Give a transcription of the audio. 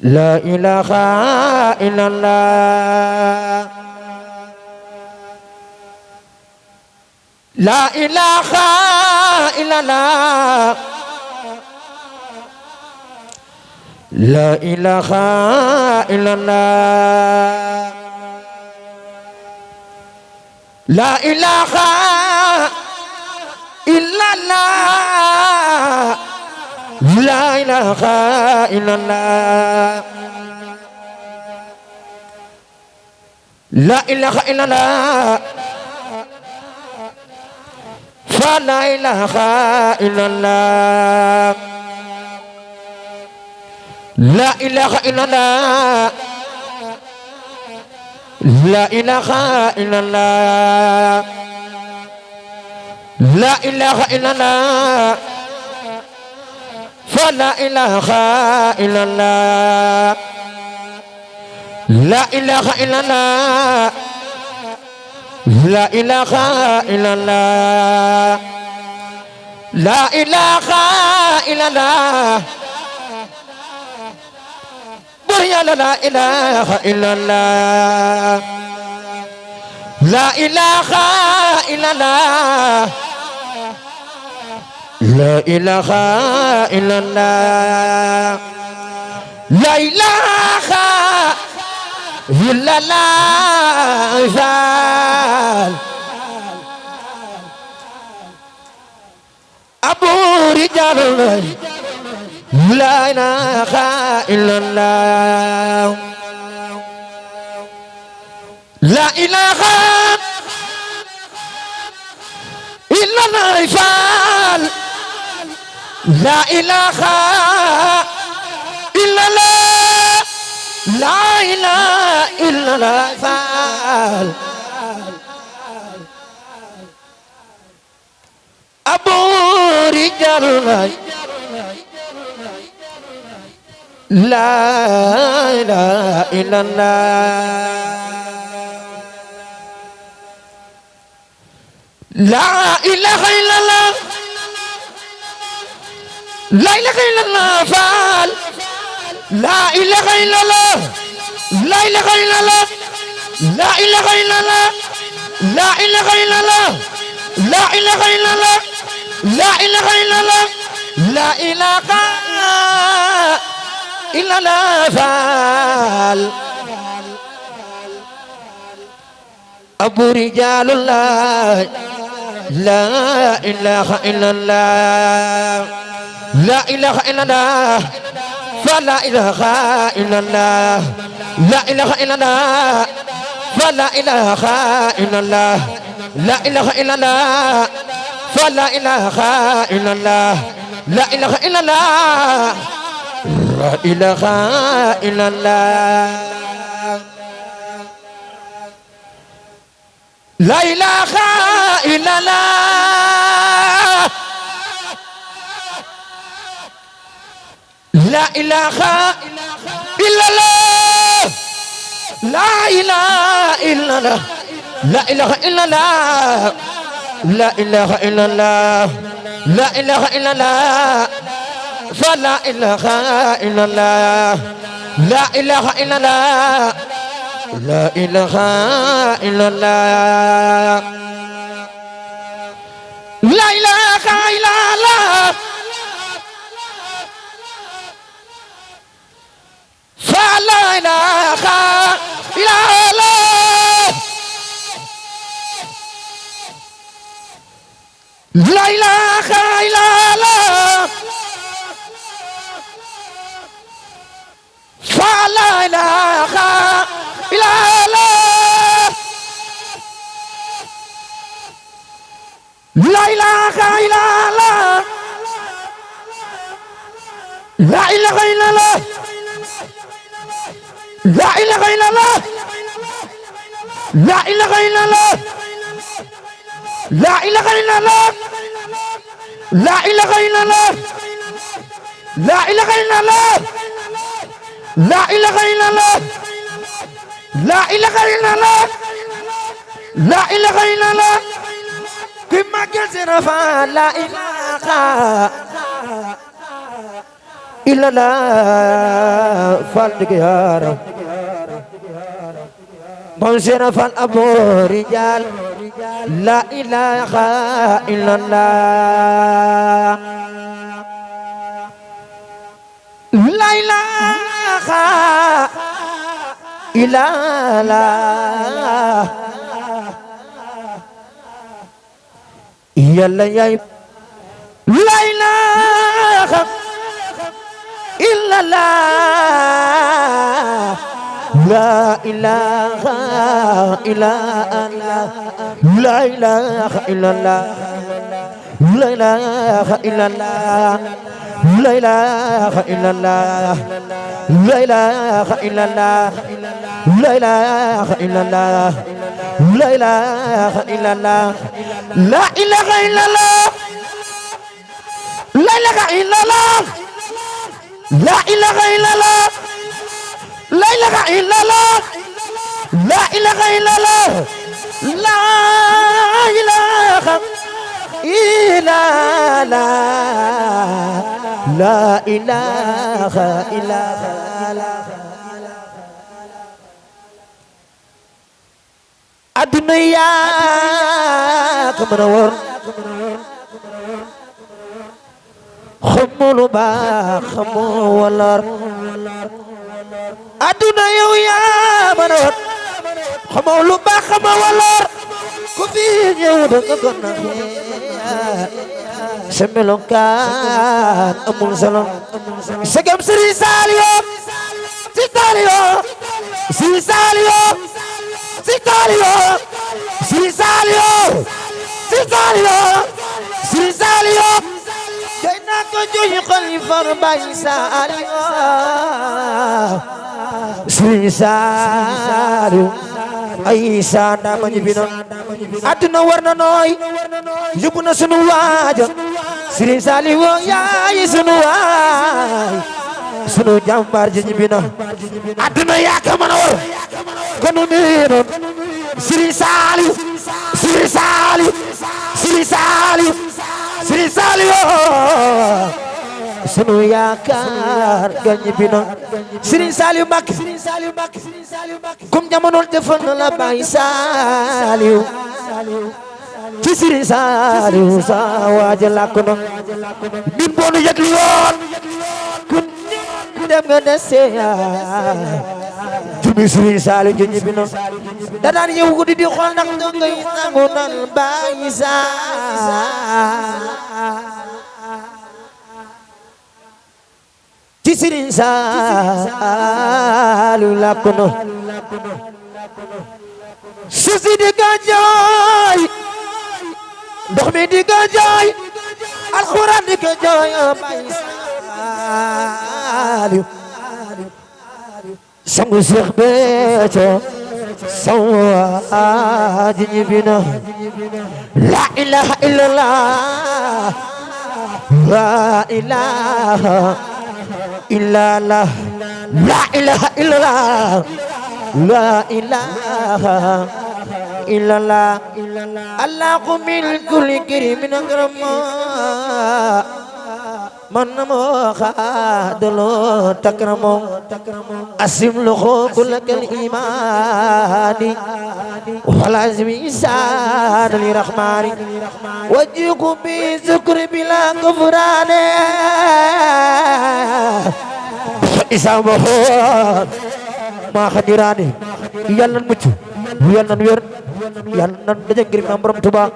لا إله إلا الله لا إله إلا الله لا إله إلا الله لا إله إلا الله لا إله إلا الله لا إله إلا الله فلا إله إلا الله لا إله إلا الله لا إله إلا الله لا إله إلا الله فلا إله إلا الله لا إله إلا الله لا إله إلا الله لا إله إلا الله بريا لا إله إلا الله لا إله إلا الله لا إله إلا الله لا إله إلا الله أبو رجال لا إله إلا الله لا إله إلا الله لا إله إلا الله لا إله إلا الله أبو رجال لا إله إلا الله لا إله إلا الله لا إله إلا الله فعل لا إله إلا الله لا إله إلا الله لا إله إلا الله لا إله إلا الله لا إله إلا الله لا إله إلا الله لا إله إلا الله فعل أبو رجال الله لا إله إلا الله لا إله إلا الله فلا إله إلا الله لا إله إلا الله فلا إله إلا الله لا إله إلا الله فلا إله إلا الله لا إله إلا الله لا إله إلا الله لا إله إلا الله لا إله إلا الله لا إله إلا الله لا إله إلا الله لا إله إلا الله لا إله إلا الله فلا إله إلا الله لا إله إلا الله لا إله إلا الله لا إله إلا الله فلا إله إلا الله لا إله إلا الله فلا إله إلا الله لا إله إلا الله لا إله إلا الله لا إله إلا الله لا إله إلا الله لا إله إلا الله لا إله إلا الله لا إله إلا الله لا إله إلا الله لا إله إلا الله لا إله إلا الله كما كسر فلا إله إلا لا فالك يا رب منصر فالأبو رجال لا إله إلا الله لا إله إلا الله يلا يا لا إله إلا الله لا إله إلا الله لا إله إلا الله لا إله إلا الله لا إله إلا الله لا إله إلا الله لا إله إلا الله لا إله إلا الله لا إله إلا الله لا إله إلا الله لا إله إلا الله لا إله إلا الله لا إله إلا الله لا إله إلا الله لا إله إلا الله الدنيا كمنور خمول با خمولر aduna yow yaa mën a wat xamoo lu baax xamoo waloor ku fi ñëw da nga ko naxee sa melokaan amul solo sagam Sëriñ Saaliyo si Saaliyo si Saaliyo si Saaliyo si Saaliyo si Saaliyo si Saaliyo kay naa ko jox xalifa Baay Saaliyo Sëriñ Saaliw ay sa ndama ñibbi na àdduna war na nooy yóbbu na sunu waaja Sëriñ Saaliw yaay sunu waay sunu jàmbaar ji ñibbi na àdduna yaa ka mën a war konu niinoon Sëriñ Saaliw Sëriñ Saaliw Sëriñ Saaliw Sëriñ Saaliw sunu yaakaar ga ñibbi na Sëriñ Saaliw Mbàkke kum jamonool defal na la Baay Saaliw ci Sëriñ Saaliw sa waaja làkk na min boonu yëgli yoon kun dem nga dese tumi Sëriñ Saaliw ga ñibbi na da daan yow guddi di xool ndax do ngay nangu nal Baay Saaliw ci Sëriñ Saaliw làkk na suuf si di ka jooy ndox mi di ka jooy alxuraan di ka jooy Baay Saaliw sangu Seex Béthio sawa ji ñibbi na la ilaha illallah la ilaha إلا الله لا إله إلا الله لا إله إلا الله الله من كل كريم أكرم من مخادلو تكرم أسم له كل الإيمان ولازم إنسان للرحمن وجهك بذكر بلا كفران إسامه ما خديراني يلا نمشي يلا نوير yàlla nan daje ngir Maam Borom Tuubaa